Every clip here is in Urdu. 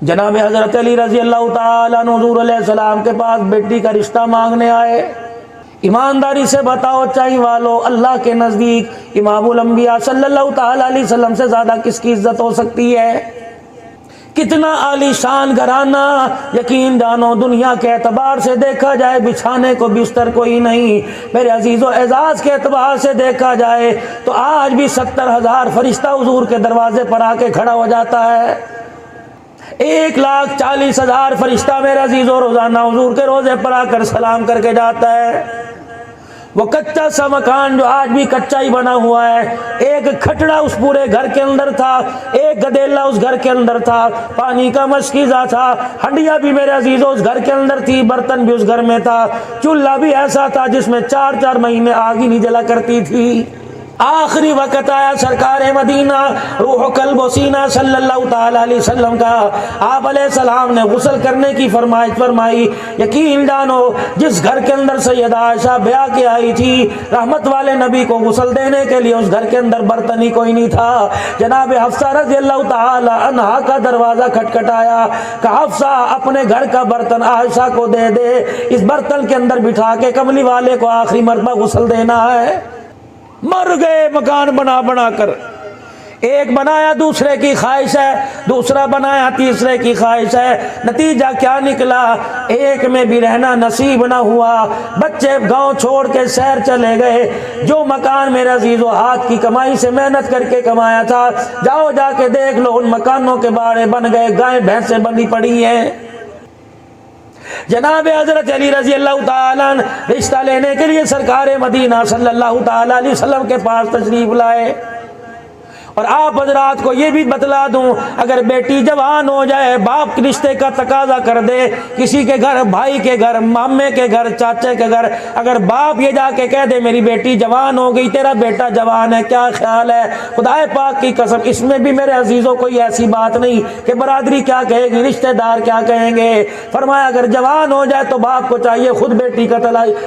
جناب حضرت علی رضی اللہ تعالیٰ عنہ حضور علیہ السلام کے پاس بیٹی کا رشتہ مانگنے آئے۔ ایمانداری سے بتاؤ چاہیے والو، اللہ کے نزدیک امام الانبیاء صلی اللہ تعالیٰ علیہ وسلم سے زیادہ کس کی عزت ہو سکتی ہے؟ کتنا عالی شان گھرانہ، یقین جانو دنیا کے اعتبار سے دیکھا جائے بچھانے کو بستر کوئی نہیں، میرے عزیز و اعزاز کے اعتبار سے دیکھا جائے تو آج بھی 70,000 فرشتہ حضور کے دروازے پر آ کے کھڑا ہو جاتا ہے۔ 1,40,000 فرشتہ میرے عزیز و روزانہ حضور کے روزے پر آ کر سلام کر کے جاتا ہے۔ وہ کچا سا مکان جو آج بھی کچا ہی بنا ہوا ہے، ایک کھٹڑا اس پورے گھر کے اندر تھا، ایک گدیلا اس گھر کے اندر تھا، پانی کا مشکیزہ تھا، ہنڈیاں بھی میرے عزیزوں اس گھر کے اندر تھی، برتن بھی اس گھر میں تھا، چولہا بھی ایسا تھا جس میں 4 مہینے آگ ہی نہیں جلا کرتی تھی۔ آخری وقت آیا سرکار مدینہ روح قلب و سینہ صلی اللہ تعالی علیہ وسلم کا، آپ علیہ السلام نے غسل کرنے کی فرمائش فرمائی۔ یقین جانو جس گھر کے اندر سیدہ عائشہ بیاہ کے آئی تھی، رحمت والے نبی کو غسل دینے کے لیے اس گھر کے اندر برتن ہی کوئی نہیں تھا۔ جناب حفصہ رضی اللہ تعالی عنہا کا دروازہ کھٹکھٹایا کہ حفصہ اپنے گھر کا برتن عائشہ کو دے دے، اس برتن کے اندر بٹھا کے کملی والے کو آخری مرتبہ غسل دینا ہے۔ مر گئے مکان بنا بنا کر، ایک بنایا دوسرے کی خواہش ہے، دوسرا بنایا تیسرے کی خواہش ہے، نتیجہ کیا نکلا؟ ایک میں بھی رہنا نصیب نہ ہوا، بچے گاؤں چھوڑ کے شہر چلے گئے۔ جو مکان میرے عزیزو ہاتھ کی کمائی سے محنت کر کے کمایا تھا، جاؤ جا کے دیکھ لو ان مکانوں کے باڑے بن گئے، گائے بھینسیں بندھی پڑی ہیں۔ جناب حضرت علی رضی اللہ تعالیٰ عنہ رشتہ لینے کے لیے سرکار مدینہ صلی اللہ تعالیٰ علیہ وسلم کے پاس تشریف لائے، اور آپ حضرات کو یہ بھی بتلا دوں، اگر بیٹی جوان ہو جائے، باپ رشتے کا تقاضا کر دے، کسی کے گھر، بھائی کے گھر، مامے کے گھر، چاچے کے گھر، اگر باپ یہ جا کے کہہ دے میری بیٹی جوان ہو گئی، تیرا بیٹا جوان ہے، کیا خیال ہے؟ خدا پاک کی قسم اس میں بھی میرے عزیزوں کوئی ایسی بات نہیں کہ برادری کیا کہے گی، رشتہ دار کیا کہیں گے۔ فرمایا اگر جوان ہو جائے تو باپ کو چاہیے خود بیٹی کا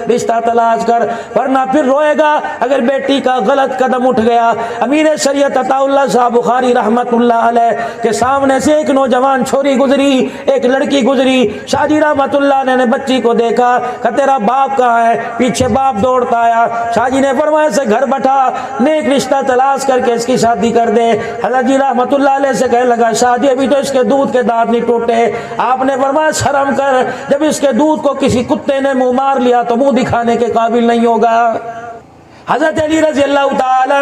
رشتہ تلاش کر، ورنہ پھر روئے گا اگر بیٹی کا غلط قدم اٹھ گیا۔ امیر شریعت اللہ صاحب بخاری رحمت اللہ علیہ کے سامنے سے ایک نوجوان چھوری گزری، ایک لڑکی گزری، شاہ جی رحمت اللہ نے بچی کو دیکھا کہ تیرا باپ کہاں ہے؟ پیچھے باپ دوڑتا آیا، شاہ جی نے فرمایا سے گھر بٹھا، نیک رشتہ تلاش کر کے اس کی شادی کر دے۔ حضرت جی رحمت اللہ علیہ سے کہنے لگا شاہ جی ابھی تو اس کے دودھ کے دانت نہیں ٹوٹے۔ آپ نے فرمایا شرم کر، جب اس کے دودھ کو کسی کتے نے منہ مار لیا تو منہ دکھانے کے قابل نہیں ہوگا۔ حضرت علی رضی اللہ تعالیٰ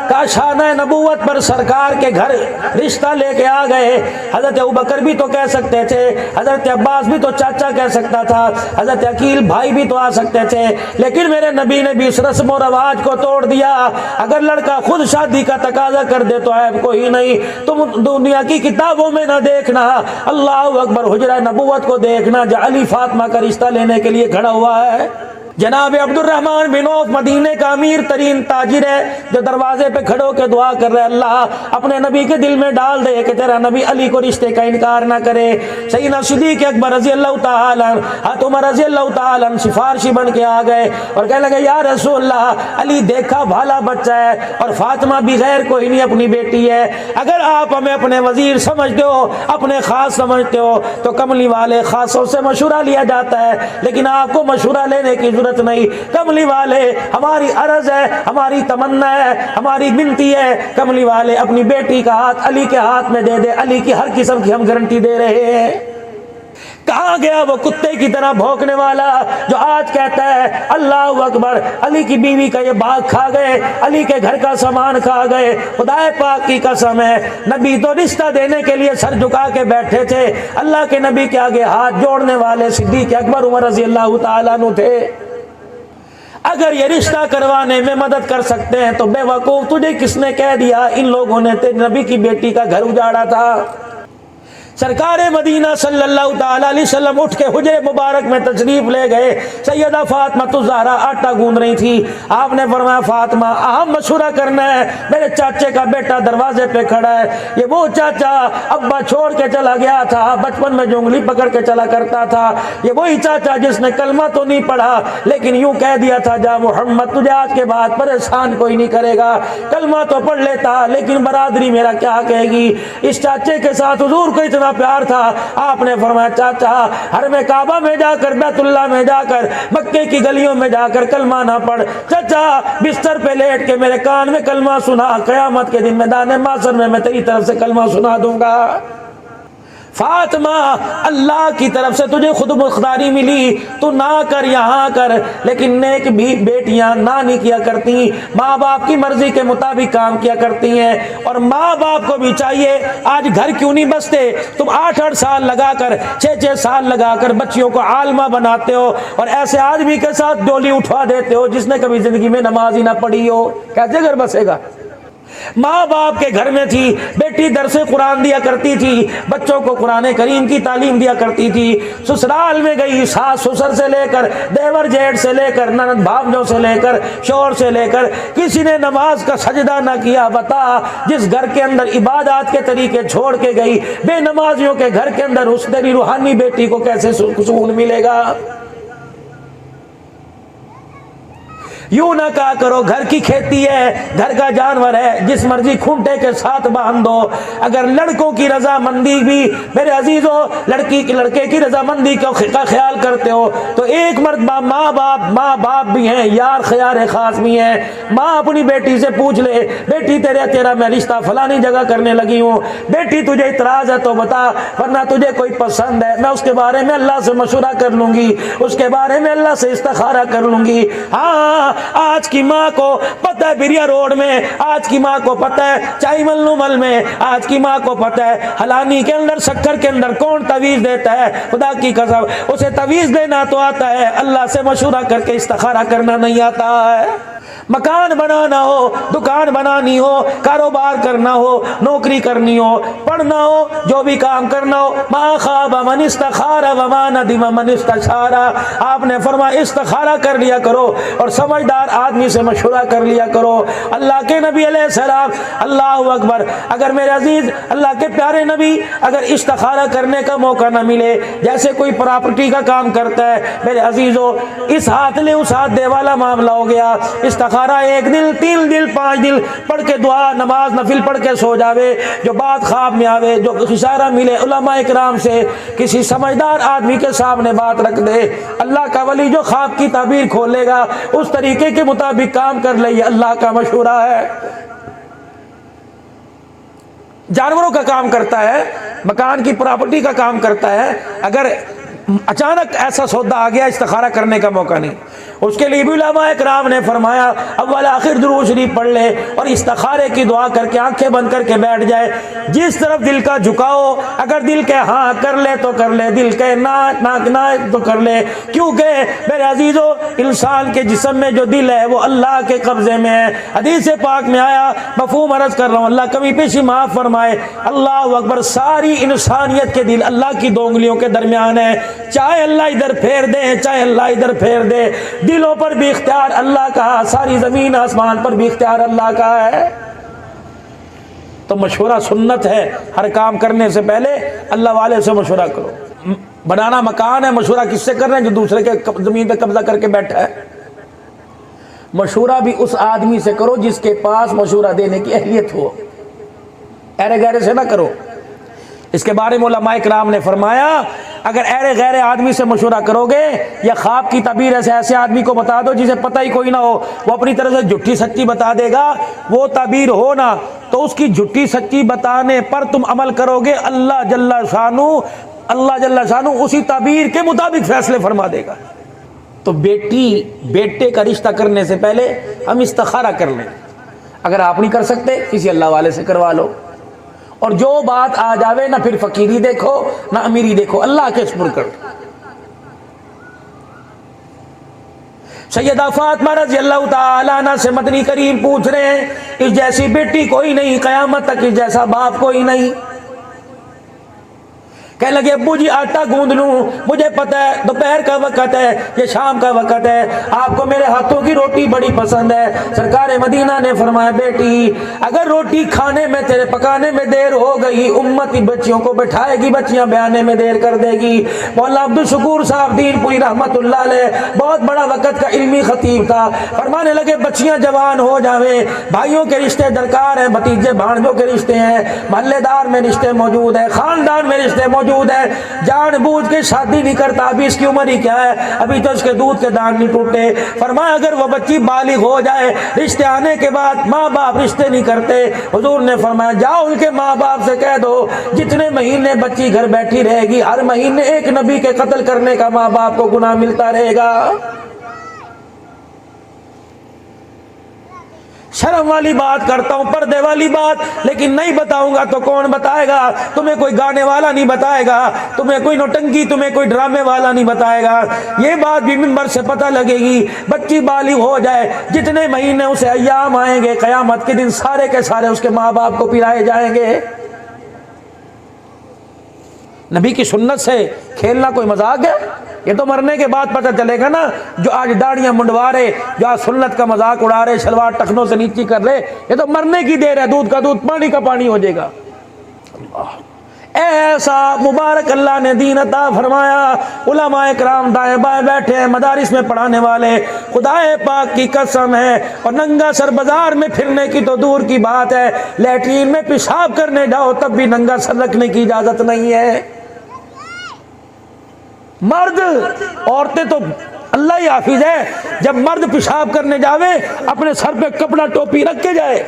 کا شانہ نبوت پر سرکار کے گھر رشتہ لے کے آ گئے۔ حضرت ابوبکر بھی تو کہہ سکتے تھے، حضرت عباس بھی تو چاچا کہہ سکتا تھا، حضرت عقیل بھائی بھی تو آ سکتے تھے، لیکن میرے نبی نے بھی اس رسم و رواج کو توڑ دیا۔ اگر لڑکا خود شادی کا تقاضا کر دے تو عیب کوئی نہیں، تم دنیا کی کتابوں میں نہ دیکھنا، اللہ اکبر حجرہ نبوت کو دیکھنا جو علی فاطمہ کا رشتہ لینے کے لیے کھڑا ہوا ہے۔ جناب عبد الرحمن بن عوف مدینے کا امیر ترین تاجر ہے، جو دروازے پہ کھڑو کے دعا کر رہے اللہ اپنے نبی کے دل میں ڈال دے کہ تیرا نبی علی کو رشتے کا انکار نہ کرے۔ سیدنا صدیق اکبر رضی اللہ تعالیٰ عنہ، عمر رضی اللہ تعالیٰ عنہ سفارشی بن کے آ گئے اور کہنے لگے یا رسول اللہ علی دیکھا بھالا بچہ ہے اور فاطمہ بھی غیر کوئی نہیں اپنی بیٹی ہے، اگر آپ ہمیں اپنے وزیر سمجھتے ہو، اپنے خاص سمجھتے ہو تو کملی والے خاصوں سے مشورہ لیا جاتا ہے، لیکن آپ کو مشورہ لینے کی ضرورت نہیں۔ کملی والے ہماری عرض ہے، ہماری تمنا ہے، ہماری بنتی ہے، کملی والے اپنی بیٹی کا ہاتھ علی کے ہاتھ میں دے دے، علی کی ہر قسم کی ہم گارنٹی دے رہے ہیں۔ کہاں گیا وہ کتے کی طرح بھونکنے والا جو آج کہتا ہے اللہ اکبر علی کی بیوی کا یہ باغ کھا گئے، علی کے گھر کا سامان کھا گئے۔ خدا پاک کی قسم ہے نبی تو رشتہ دینے کے لیے سر جھکا کے بیٹھے تھے، اللہ کے نبی کے آگے ہاتھ جوڑنے والے صدیق اکبر عمر رضی اللہ تعالیٰ عنہ تھے۔ اگر یہ رشتہ کروانے میں مدد کر سکتے ہیں تو بے وقوف تجھے کس نے کہہ دیا ان لوگوں نے تیرے نبی کی بیٹی کا گھر اجاڑا تھا؟ سرکار مدینہ صلی اللہ تعالیٰ علیہ وسلم اٹھ کے حجرے مبارک میں تشریف لے گئے۔ سیدہ فاطمہ الزہرا آٹا گوندھ رہی تھی، آپ نے فرمایا فاطمہ اہم مشورہ کرنا ہے، میرے چاچے کا بیٹا دروازے پہ کھڑا ہے، یہ وہ چاچا ابا چھوڑ کے چلا گیا تھا، بچپن میں جو انگلی پکڑ کے چلا کرتا تھا، یہ وہی چاچا جس نے کلمہ تو نہیں پڑھا لیکن یوں کہہ دیا تھا جا محمد تجھے آج کے بعد پریشان کوئی نہیں کرے گا، کلمہ تو پڑھ لیتا لیکن برادری میرا کیا کہے گی۔ اس چاچے کے ساتھ حضور کو اتنا اتنا پیار تھا، آپ نے فرمایا چاچا حرم کعبہ میں جا کر، بیت اللہ میں جا کر، مکے کی گلیوں میں جا کر کلمہ نہ پڑھ، چاچا بستر پہ لیٹ کے میرے کان میں کلمہ سنا، قیامت کے دن میدان محشر میں تیری طرف سے کلمہ سنا دوں گا۔ فاطمہ اللہ کی طرف سے تجھے خود مختاری ملی، تو نہ کر یہاں کر، لیکن نیک بھی بیٹیاں نہ نہیں کیا کرتی، ماں باپ کی مرضی کے مطابق کام کیا کرتی ہیں۔ اور ماں باپ کو بھی چاہیے، آج گھر کیوں نہیں بستے؟ تم 8-8 سال لگا کر، 6-6 سال لگا کر بچیوں کو عالمہ بناتے ہو، اور ایسے آدمی کے ساتھ ڈولی اٹھوا دیتے ہو جس نے کبھی زندگی میں نماز ہی نہ پڑھی ہو، کیسے گھر بسے گا؟ ماں باپ کے گھر میں تھی، بیٹی درس قرآن دیا کرتی تھی، بچوں کو قرآن کریم کی تعلیم دیا کرتی تھی، سسرال میں گئی، ساس سسر سے لے کر، دیور جیٹھ سے لے کر، نند بھانجوں سے لے کر، شوہر سے لے کر، کسی نے نماز کا سجدہ نہ کیا۔ بتا جس گھر کے اندر عبادات کے طریقے چھوڑ کے گئی، بے نمازیوں کے گھر کے اندر اس تیری روحانی بیٹی کو کیسے سکون ملے گا؟ یوں نہ کہا کرو گھر کی کھیتی ہے، گھر کا جانور ہے، جس مرضی کھونٹے کے ساتھ باندھ دو۔ اگر لڑکوں کی رضامندی بھی میرے عزیزو، لڑکے کی رضامندی کا خیال کرتے ہو تو ایک مرتبہ ماں باپ بھی ہیں، یار خیار خاص بھی ہیں۔ ماں اپنی بیٹی سے پوچھ لے، بیٹی تیرا میں رشتہ فلانی جگہ کرنے لگی ہوں، بیٹی تجھے اعتراض ہے تو بتا، ورنہ تجھے کوئی پسند ہے میں اس کے بارے میں اللہ سے مشورہ کر لوں گی، اس کے بارے میں اللہ سے استخارہ کر لوں گی۔ ہاں آج کی ماں کو پتہ ہے بریا روڈ میں، آج کی ماں کو پتہ ہے چائی مل میں، آج کی ماں کو پتہ ہے ہلانی کے اندر، شکر کے اندر کون تعویذ دیتا ہے۔ خدا کی قسم اسے تعویذ دینا تو آتا ہے، اللہ سے مشورہ کر کے استخارہ کرنا نہیں آتا ہے۔ مکان بنانا ہو، دکان بنانی ہو، کاروبار کرنا ہو، نوکری کرنی ہو، پڑھنا ہو، جو بھی کام کرنا ہو، ما خاب من استخار وما ندم من استشار۔ آپ نے فرمایا استخارہ کر لیا کرو اور سمجھدار آدمی سے مشورہ کر لیا کرو۔ اللہ کے نبی علیہ السلام، اللہ اکبر، اگر میرے عزیز اللہ کے پیارے نبی اگر استخارہ کرنے کا موقع نہ ملے، جیسے کوئی پراپرٹی کا کام کرتا ہے میرے عزیزو، اس ہاتھ لے اس ہاتھ دے والا معاملہ ہو گیا، استخارہ 1 دن 3 دن 5 دن پڑھ کے دعا نماز نفل پڑھ کے سو جاوے، جو بات خواب میں آوے، جو اشارہ ملے علماء اکرام سے، کسی سمجھدار آدمی کے سامنے بات رکھ دے، اللہ کا ولی جو خواب کی تعبیر کھولے گا اس طریقے کے مطابق کام کر لے، یہ اللہ کا مشورہ ہے۔ جانوروں کا کام کرتا ہے، مکان کی پراپرٹی کا کام کرتا ہے، اگر اچانک ایسا سودا آ گیا استخارہ کرنے کا موقع نہیں، اس کے لیے بھی علماء اکرام نے فرمایا اول آخر درود شریف پڑھ لے اور استخارے کی دعا کر کے آنکھیں بند کر کے بیٹھ جائے، جس طرف دل کا جھکاؤ، اگر دل کے ہاں کر لے تو کر لے، دل کے نہ تو کر لے، کیونکہ میرے عزیزو انسان کے جسم میں جو دل ہے وہ اللہ کے قبضے میں ہے۔ حدیث پاک میں آیا، مفہوم عرض کر رہا ہوں، اللہ کمی پیشی معاف فرمائے، اللہ اکبر، ساری انسانیت کے دل اللہ کی 2 انگلیوں کے درمیان ہے، چاہے اللہ ادھر پھیر دے چاہے اللہ ادھر پھیر دے، دلوں پر بھی اختیار اللہ کا، ساری زمین آسمان پر بھی اختیار اللہ کا ہے۔ تو مشورہ سنت ہے، ہر کام کرنے سے پہلے اللہ والے سے مشورہ کرو۔ بنانا مکان ہے، مشورہ کس سے کر رہے ہیں؟ جو دوسرے کے زمین پہ قبضہ کر کے بیٹھا ہے۔ مشورہ بھی اس آدمی سے کرو جس کے پاس مشورہ دینے کی اہلیت ہو، ایرے گیرے سے نہ کرو۔ اس کے بارے میں علماء اکرام نے فرمایا اگر ایرے غیر آدمی سے مشورہ کرو گے یا خواب کی تعبیر ایسے آدمی کو بتا دو جسے پتہ ہی کوئی نہ ہو، وہ اپنی طرف سے جھوٹی سچی بتا دے گا، وہ تعبیر ہو نا تو اس کی جھوٹی سچی بتانے پر تم عمل کرو گے، اللہ جل شانو اسی تعبیر کے مطابق فیصلے فرما دے گا۔ تو بیٹے کا رشتہ کرنے سے پہلے ہم استخارہ کر لیں، اگر آپ نہیں کر سکتے کسی اللہ والے سے کروا لو، اور جو بات آ جاوے نہ پھر فقیری دیکھو نہ امیری دیکھو، اللہ کے سپرد کر دو۔ سیدہ فاطمہ رضی اللہ تعالیٰ عنہ سے مدنی کریم پوچھ رہے ہیں، اس جیسی بیٹی کوئی نہیں، قیامت تک اس جیسا باپ کوئی نہیں، کہنے لگے ابو جی آٹا گوندھ لوں، مجھے پتہ ہے دوپہر کا وقت ہے، یہ شام کا وقت ہے، آپ کو میرے ہاتھوں کی روٹی بڑی پسند ہے۔ سرکار مدینہ نے فرمایا بیٹی اگر روٹی کھانے میں تیرے پکانے میں دیر ہو گئی، امتی بچیوں کو بٹھائے گی، بچیاں بیانے میں دیر کر دے گی۔ مولانا عبدالشکور صاحب دین پوری رحمت اللہ علیہ بہت بڑا وقت کا علمی خطیب تھا، فرمانے لگے بچیاں جوان ہو جاویں، بھائیوں کے رشتے درکار ہیں، بھتیجے بھانجوں کے رشتے ہیں، محلے دار میں رشتے موجود ہیں، خاندان میں رشتے موجود ہیں، جان بوجھ کے شادی نہیں کرتا، ابھی اس کی عمر ہی کیا ہے، ابھی تو اس کے دودھ کے دان نہیں ٹوٹے۔ فرمایا اگر وہ بچی بالغ ہو جائے، رشتے آنے کے بعد ماں باپ رشتے نہیں کرتے، حضور نے فرمایا جاؤ ان کے ماں باپ سے کہہ دو جتنے مہینے بچی گھر بیٹھی رہے گی ہر مہینے ایک نبی کے قتل کرنے کا ماں باپ کو گناہ ملتا رہے گا۔ شرم والی بات کرتا ہوں، پردے والی بات، لیکن نہیں بتاؤں گا تو کون بتائے گا؟ تمہیں کوئی گانے والا نہیں بتائے گا، تمہیں کوئی نوٹنکی، تمہیں کوئی ڈرامے والا نہیں بتائے گا۔ یہ بات بھی منبر سے پتہ لگے گی، بچی بالغ ہو جائے، جتنے مہینے اسے ایام آئیں گے قیامت کے دن سارے کے سارے اس کے ماں باپ کو پلائے جائیں گے۔ نبی کی سنت سے کھیلنا کوئی مذاق ہے؟ یہ تو مرنے کے بعد پتہ چلے گا نا۔ جو آج داڑیاں منڈوا رہے، جو آج سنت کا مذاق اڑا رہے، شلوار ٹخنوں سے نیچی کر رہے، یہ تو مرنے کی دیر ہے، دودھ کا دودھ پانی کا پانی ہو جائے گا۔ ایسا مبارک اللہ نے دین عطا فرمایا، علماء کرام دائیں بائیں بیٹھے ہیں، مدارس میں پڑھانے والے، خدائے پاک کی قسم ہے، اور ننگا سر بازار میں پھرنے کی تو دور کی بات ہے، لیٹرین میں پیشاب کرنے جاؤ تب بھی ننگا سر رکھنے کی اجازت نہیں ہے۔ مرد، عورتیں تو اللہ ہی حافظ ہے، جب مرد پیشاب کرنے جاوے اپنے سر پہ کپڑا ٹوپی رکھ کے جائے۔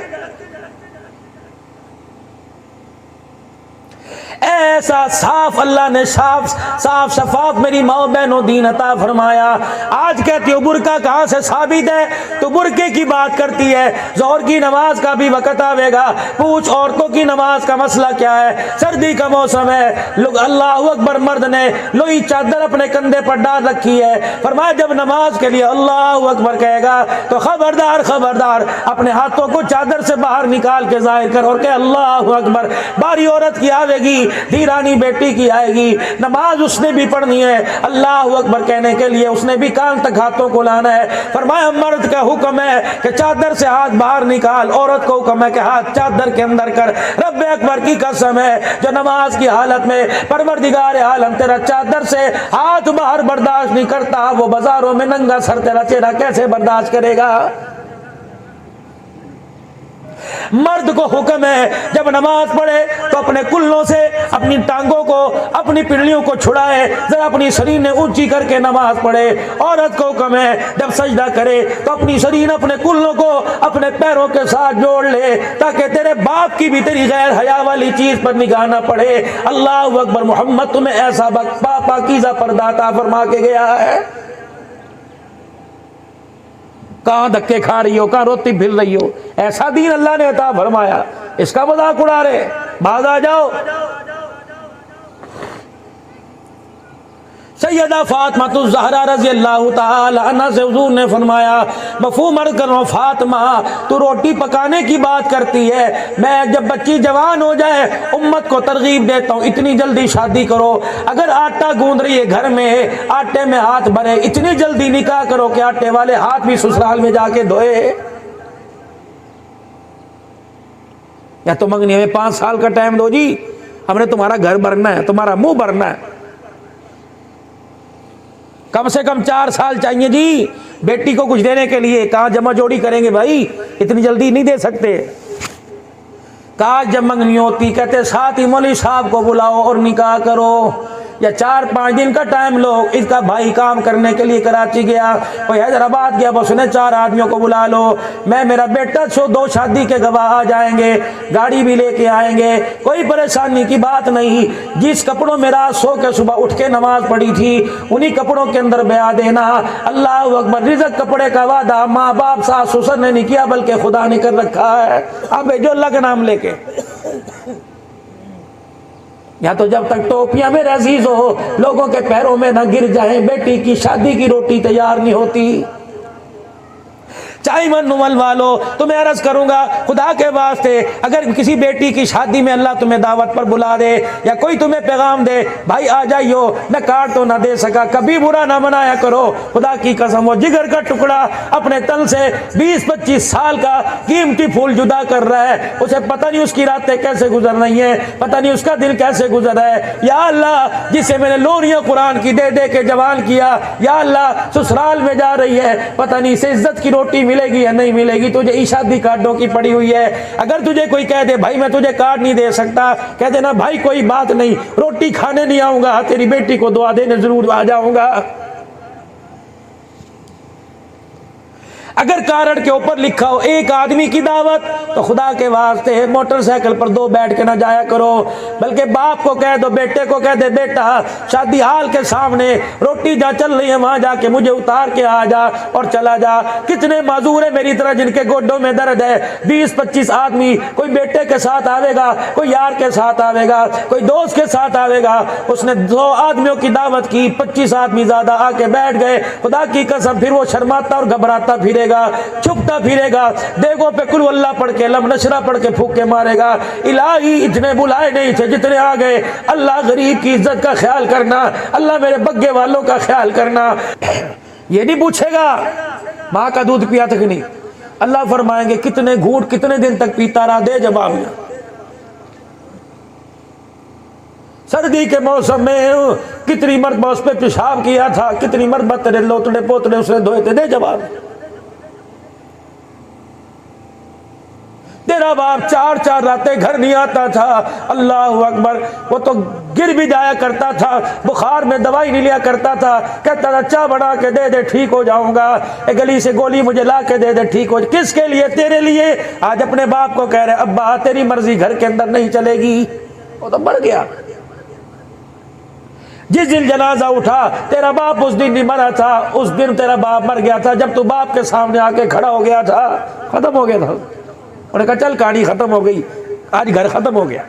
ایسا صاف اللہ نے صاف شفاف میری ماں بہنوں دین عطا فرمایا۔ آج کہتی ہو برقع کہاں سے ثابت ہے؟ تو برقعے کی بات کرتی ہے، ظہر کی نماز کا بھی وقت آئے گا، پوچھ عورتوں کی نماز کا مسئلہ کیا ہے؟ سردی کا موسم ہے، لوگ اللہ اکبر، مرد نے لوئی چادر اپنے کندھے پر ڈال رکھی ہے، فرمایا جب نماز کے لیے اللہ اکبر کہے گا تو خبردار خبردار اپنے ہاتھوں کو چادر سے باہر نکال کے ظاہر کر اور کہ اللہ اکبر۔ باری عورت کی آوے گی، دھیرانی بیٹی کی آئے گی، نماز اس نے بھی پڑھنی ہے، اللہ اکبر کہنے کے لیے اس نے بھی کان تک ہاتھوں کو لانا ہے۔ فرمایا مرد کا حکم ہے کہ چادر سے ہاتھ باہر نکال، عورت کو حکم ہے کہ ہاتھ چادر کے اندر کر۔ رب اکبر کی قسم ہے جو نماز کی حالت میں پروردگار عالم تیرا چادر سے ہاتھ باہر برداشت نہیں کرتا، وہ بازاروں میں ننگا سر تیرا چہرہ کیسے برداشت کرے گا؟ مرد کو حکم ہے جب نماز پڑھے تو اپنے کلوں سے اپنی ٹانگوں کو، اپنی پنڈلیوں کو چھڑائے، ذرا اپنی شریر اونچی کر کے نماز پڑھے۔ عورت کو حکم ہے جب سجدہ کرے تو اپنی شریر اپنے کلوں کو اپنے پیروں کے ساتھ جوڑ لے تاکہ تیرے باپ کی بھی تیری غیر حیا والی چیز پر نگاہ نہ پڑے۔ اللہ اکبر، محمد تمہیں ایسا پاکیزہ پردہ عطا فرما کے گیا ہے۔ کہاں دھکے کھا رہی ہو، کہاں روتی پھر رہی ہو، ایسا دین اللہ نے عطا فرمایا، اس کا مذاق اڑا رہے، باز آ جاؤ۔ سیدہ فاطمہ الزہرا رضی اللہ تعالی عنہ سے حضور نے فرمایا مفہوم عرض کر رہا ہوں، فاطمہ تو روٹی پکانے کی بات کرتی ہے، میں جب بچی جوان ہو جائے امت کو ترغیب دیتا ہوں اتنی جلدی شادی کرو، اگر آٹا گوندھ رہی ہے گھر میں آٹے میں ہاتھ بھرے اتنی جلدی نکاح کرو کہ آٹے والے ہاتھ بھی سسرال میں جا کے دھوئے۔ یا تو منگنی ہمیں 5 سال کا ٹائم دو جی، ہم نے تمہارا گھر بھرنا ہے، تمہارا منہ بھرنا ہے، کم سے کم 4 سال چاہیے جی بیٹی کو کچھ دینے کے لیے۔ کہاں جمع جوڑی کریں گے بھائی، اتنی جلدی نہیں دے سکتے۔ کہا جب منگنی ہوتی کہتے ساتھ ہی مولوی صاحب کو بلاؤ اور نکاح کرو، یا 4-5 دن کا ٹائم لو۔ اس کا بھائی کام کرنے کے لیے کراچی گیا، کوئی حیدرآباد گیا، بس نے 4 آدمیوں کو بلا لو، میں میرا بیٹا 2 شادی کے گواہ آ جائیں گے، گاڑی بھی لے کے آئیں گے، کوئی پریشانی کی بات نہیں۔ جس کپڑوں میں رات سو کے صبح اٹھ کے نماز پڑھی تھی انہی کپڑوں کے اندر بیاہ دینا۔ اللہ اکبر، رزق کپڑے کا وعدہ ماں باپ ساس سسر نے نہیں کیا بلکہ خدا نے کر رکھا ہے، اب بھیجو اللہ کا نام لے کے۔ یا تو جب تک ٹوپیاں میں عزیز ہو لوگوں کے پیروں میں نہ گر جائیں، بیٹی کی شادی کی روٹی تیار نہیں ہوتی۔ چائمن نمل والو تمہیں عرض کروں گا خدا کے واسطے اگر کسی بیٹی کی شادی میں اللہ تمہیں دعوت پر بلا دے یا کوئی تمہیں پیغام دے بھائی آ جائیو، میں کارڈ تو نہ دے سکا، کبھی برا نہ منایا کرو۔ خدا کی قسم وہ جگر کا ٹکڑا اپنے تن سے 20-25 سال کا قیمتی پھول جدا کر رہا ہے، اسے پتہ نہیں اس کی راتیں کیسے گزر رہی ہیں، پتہ نہیں اس کا دل کیسے گزر رہا ہے۔ یا اللہ جسے میں نے لوریاں قرآن کی دے دے کے جوان کیا، یا اللہ سسرال میں جا رہی ہے، پتہ نہیں اسے عزت کی روٹی ملے گی یا نہیں ملے گی، تجھے شادی کارڈوں کی پڑی ہوئی ہے۔ اگر تجھے کوئی کہہ دے بھائی میں تجھے کارڈ نہیں دے سکتا، کہہ دینا بھائی کوئی بات نہیں، روٹی کھانے نہیں آؤں گا، تیری بیٹی کو دعا دینے ضرور آ جاؤں گا۔ اگر کارڈ کے اوپر لکھا ہو ایک آدمی کی دعوت تو خدا کے واسطے موٹر سائیکل پر 2 بیٹھ کے نہ جایا کرو، بلکہ باپ کو کہہ دو، بیٹے کو کہہ دے بیٹا شادی ہال کے سامنے روٹی جہاں چل رہی ہے وہاں جا کے مجھے اتار کے آ جا اور چلا جا۔ کتنے معذور ہیں میری طرح جن کے گوڈوں میں درد ہے، 20-25 آدمی، کوئی بیٹے کے ساتھ آوے گا، کوئی یار کے ساتھ آوے گا، کوئی دوست کے ساتھ آوے گا، اس نے 2 آدمیوں کی دعوت کی، 25 آدمی زیادہ آ کے بیٹھ گئے، خدا کی قسم پھر وہ شرماتا اور گھبراتا پھرے گا، چھپتا پھرے گا، دیگوں پہ کل اللہ پڑھ کے لم نشرہ پڑھ کے پھونک کے مارے گا۔ الہی اتنے بلائے نہیں تھے جتنے آ گئے، اللہ غریب کی عزت کا خیال کرنا، اللہ میرے بگے والوں کا خیال کرنا۔ یہ نہیں پوچھے گا ماں کا دودھ پیا تھا کہ نہیں، اللہ فرمائیں گے کتنے گھونٹ کتنے دن تک پیتا رہا، دے جواب میں۔ سردی کے موسم میں کتنی مرتبہ اس پہ پیشاب کیا تھا، کتنی مرتبہ تیرے لوتڑے پوتڑے اس نے دھوئے تھے، دے جواب۔ تیرا باپ 4 راتیں گھر نہیں آتا تھا، اللہ اکبر، وہ تو گر بھی جایا کرتا تھا، بخار میں دوائی نہیں لیا کرتا تھا، کہتا تھا چائے بنا کے دے دے ٹھیک ہو جاؤں گا، ایک گلی سے گولی مجھے لا کے دے دے ٹھیک ہو۔ کس کے لیے؟ تیرے لیے۔ آج اپنے باپ کو کہہ رہے ابا تیری مرضی گھر کے اندر نہیں چلے گی، وہ تو مر گیا۔ جس دن جنازہ اٹھا تیرا باپ اس دن نہیں مرا تھا، اس دن تیرا باپ مر گیا تھا جب تو باپ کے سامنے آ کے کھڑا ہو گیا تھا، ختم ہو گیا تھا۔ انہوں نے کہا چل کہانی ختم ہو گئی، آج گھر ختم ہو گیا۔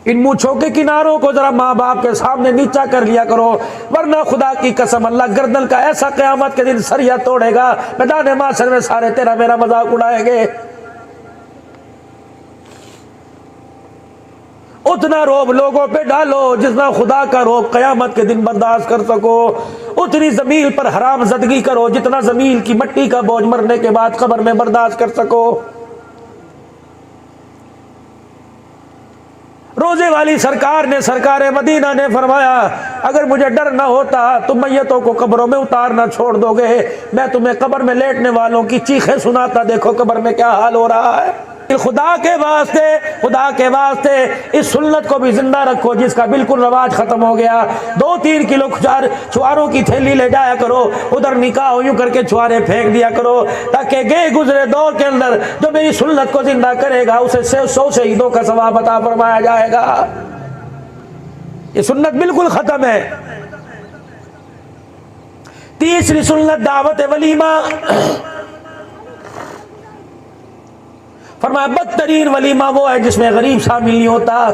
ان مونچھوں کے کناروں کو ذرا ماں باپ کے سامنے نیچا کر لیا کرو، ورنہ خدا کی قسم اللہ گردن کا ایسا قیامت کے دن سریا توڑے گا، میدان محشر میں سارے تیرا میرا مذاق اڑائیں گے۔ اتنا روب لوگوں پہ ڈالو جتنا خدا کا روب قیامت کے دن برداشت کر سکو، اتنی زمین پر حرام زدگی کرو جتنا زمین کی مٹی کا بوجھ مرنے کے بعد قبر میں برداشت کر سکو۔ روزے والی سرکار نے، سرکار مدینہ نے فرمایا اگر مجھے ڈر نہ ہوتا تم میتوں کو قبروں میں اتارنا چھوڑ دو گے، میں تمہیں قبر میں لیٹنے والوں کی چیخیں سناتا، دیکھو قبر میں کیا حال ہو رہا ہے۔ خدا کے واسطے، خدا کے واسطے اس سنت کو بھی زندہ رکھو جس کا بالکل رواج ختم ہو گیا۔ 2-3 کلو چھواروں کی تھیلی لے جایا کرو، ادھر نکاح یوں کر کے چھوارے پھینک دیا کرو، تاکہ گئے گزرے دور کے اندر جو میری سنت کو زندہ کرے گا اسے 100 شہیدوں کا ثواب عطا فرمایا جائے گا۔ یہ سنت بالکل ختم ہے۔ تیسری سنت دعوت ولیمہ۔ فرمایا بدترین ولیمہ وہ ہے جس میں غریب شامل نہیں ہوتا۔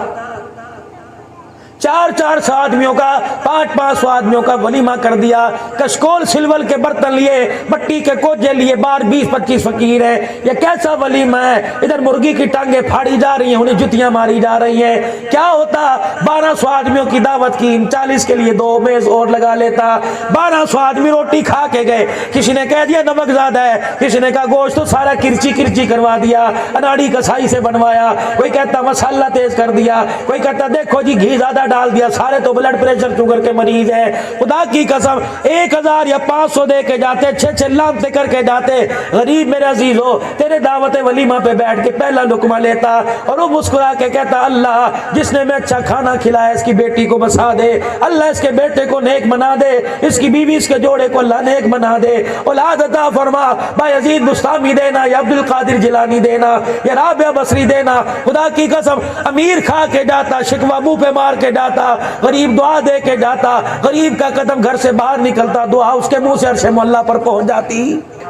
400 آدمیوں کا، 500 آدمیوں کا ولیمہ کر دیا، کشکول سلول کے برتن لیے، مٹی کے کوجے لیے، 20-25 فقیر ہیں، یہ کیسا ولیمہ ہے؟ ادھر مرغی کی ٹانگیں پھاڑی جا رہی ہیں، انہیں جتیاں ماری جا رہی ہیں۔ کیا ہوتا 1200 آدمیوں کی دعوت کی، 40 کے لیے 2 میز اور لگا لیتا۔ 1200 آدمی روٹی کھا کے گئے، کسی نے کہہ دیا نمک زیادہ ہے، کسی نے کہا گوشت تو سارا کرچی کروا دیا، اناڑی کسائی سے بنوایا، کوئی کہتا مسالہ تیز کر دیا، کوئی کہتا دیکھو جی گھی زیادہ ڈال دیا، سارے تو بلڈ پریشر شوگر کے مریض ہیں۔ خدا کی قسم 1000 یا 500 دے کے جاتے، 6 لامتے کر کے جاتے، غریب میرے عزیز ہو تیرے دعوت ولیمہ پہ بیٹھ کے پہلا لقمہ لیتا اور وہ مسکرا کے کہتا اللہ جس نے میں اچھا کھانا کھلایا اس کی بیٹی کو بسا دے، اللہ اس کے بیٹے کو نیک بنا دے، اس کی بیوی اس کے جوڑے کو اللہ نیک بنا دے، اولاد عطا فرما، بایزید بستامی دینا یا عبد القادر جیلانی دینا یا رابعہ بصری دینا۔ خدا کی قسم امیر کھا کے جاتا، شکوہ منہ پہ مار کے جاتا، غریب دعا دے کے جاتا، غریب کا قدم گھر سے باہر نکلتا، دعا اس کے منہ سے عرش مولا پر پہنچ جاتی۔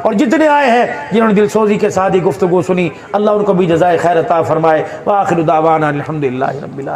اور جتنے آئے ہیں جنہوں نے دل سوزی کے ساتھ ہی گفتگو سنی، اللہ ان کو بھی جزائے خیر عطا فرمائے۔ وآخر دعوانا الحمدللہ رب العالمین۔